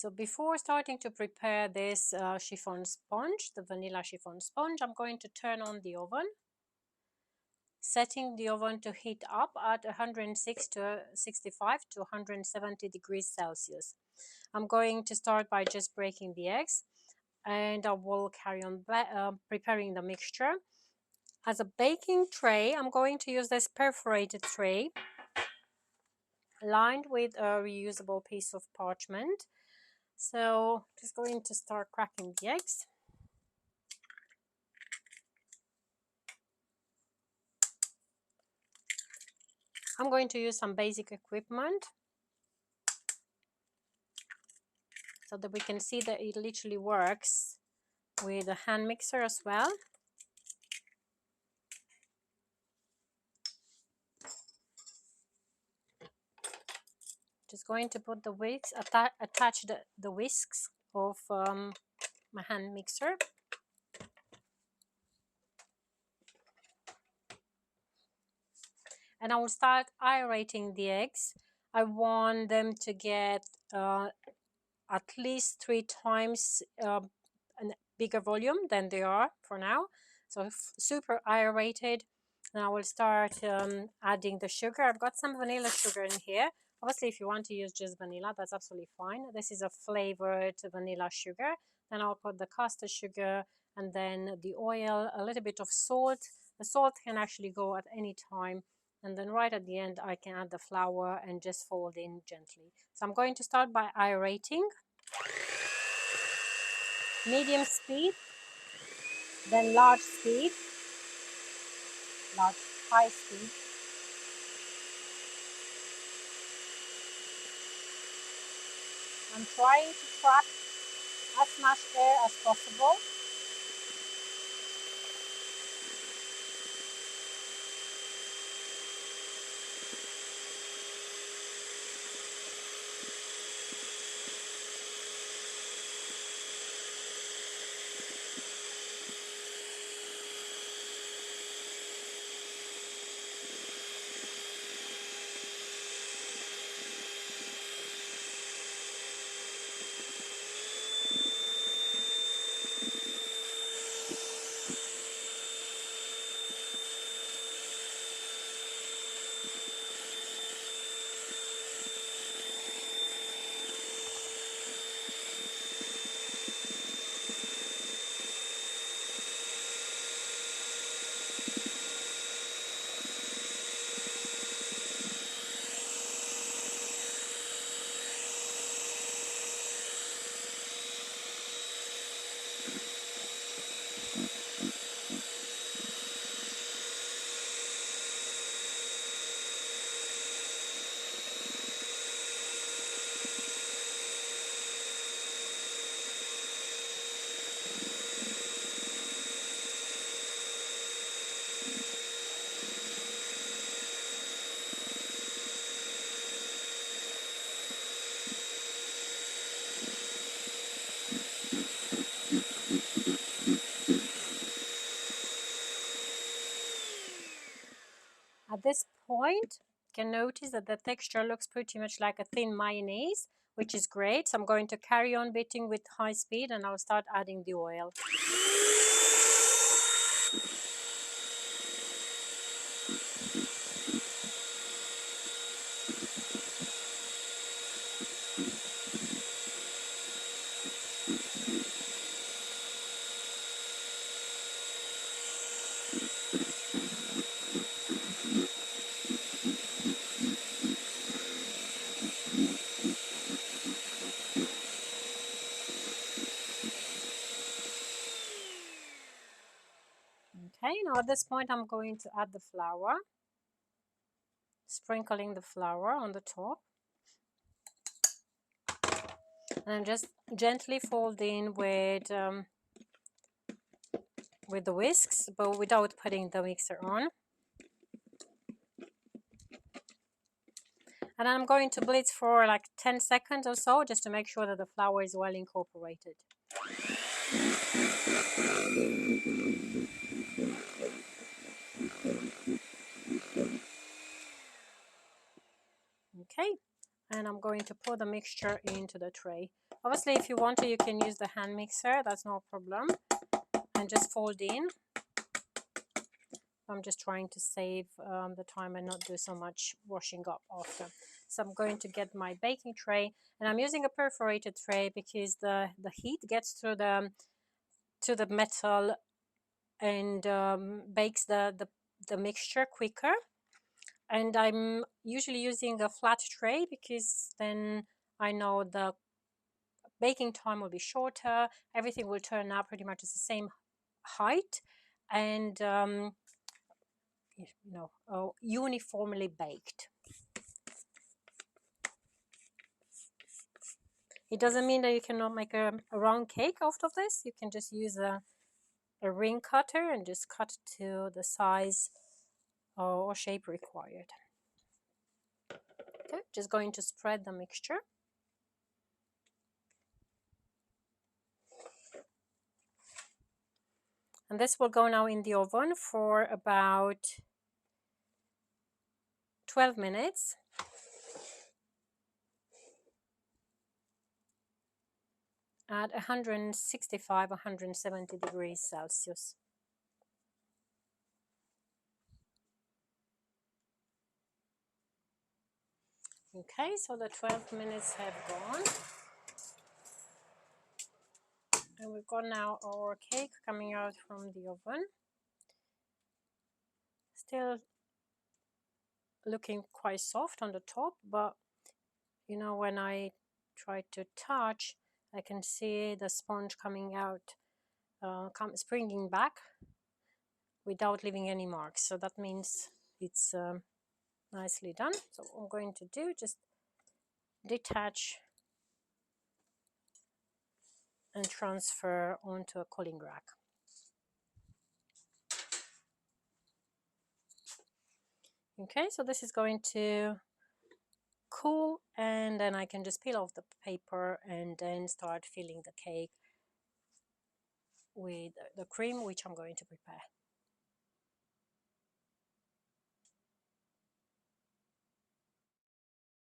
So before starting to prepare this chiffon sponge, the vanilla chiffon sponge, I'm going to turn on the oven, setting the oven to heat up at 165 to 170 degrees Celsius. I'm going to start by just breaking the eggs, and I will carry on preparing the mixture. As a baking tray, I'm going to use this perforated tray lined with a reusable piece of parchment. So just going to start cracking the eggs. I'm going to use some basic equipment so that we can see that it literally works with a hand mixer as well. Just going to put the whisks, attach the whisks of my hand mixer. And I will start aerating the eggs. I want them to get at least 3 times a bigger volume than they are for now. So super aerated. And I will start adding the sugar. I've got some vanilla sugar in here. Obviously, if you want to use just vanilla, that's absolutely fine. This is a flavored vanilla sugar. Then I'll put the caster sugar and then the oil, a little bit of salt. The salt can actually go at any time. And then right at the end, I can add the flour and just fold in gently. So I'm going to start by aerating. Medium speed, then large speed, high speed. I'm trying to trap as much air as possible. At this point, you can notice that the texture looks pretty much like a thin mayonnaise, which is great. So I'm going to carry on beating with high speed and I'll start adding the oil. Okay, now at this point I'm going to add the flour, sprinkling the flour on the top. And I'm just gently folding with the whisks, but without putting the mixer on. And I'm going to blitz for like 10 seconds or so, just to make sure that the flour is well incorporated. Okay, and I'm going to pour the mixture into the tray. Obviously, if you want to, you can use the hand mixer, that's no problem, and just fold in. I'm just trying to save the time and not do so much washing up after. So I'm going to get my baking tray, and I'm using a perforated tray because the heat gets through to the metal and bakes the mixture quicker. And I'm usually using a flat tray because then I know the baking time will be shorter, everything will turn out pretty much at the same height, and uniformly baked. It doesn't mean that you cannot make a round cake out of this. You can just use a ring cutter and just cut to the size or shape required. Okay, just going to spread the mixture. And this will go now in the oven for about 12 minutes. At 165, 170 degrees Celsius. Okay, so the 12 minutes have gone. And we've got now our cake coming out from the oven. Still looking quite soft on the top, but you know, when I try to touch, I can see the sponge coming out, springing back without leaving any marks. So that means it's nicely done. So what I'm going to do, just detach and transfer onto a cooling rack. Okay, so this is going to cool, and then I can just peel off the paper and then start filling the cake with the cream, which I'm going to prepare.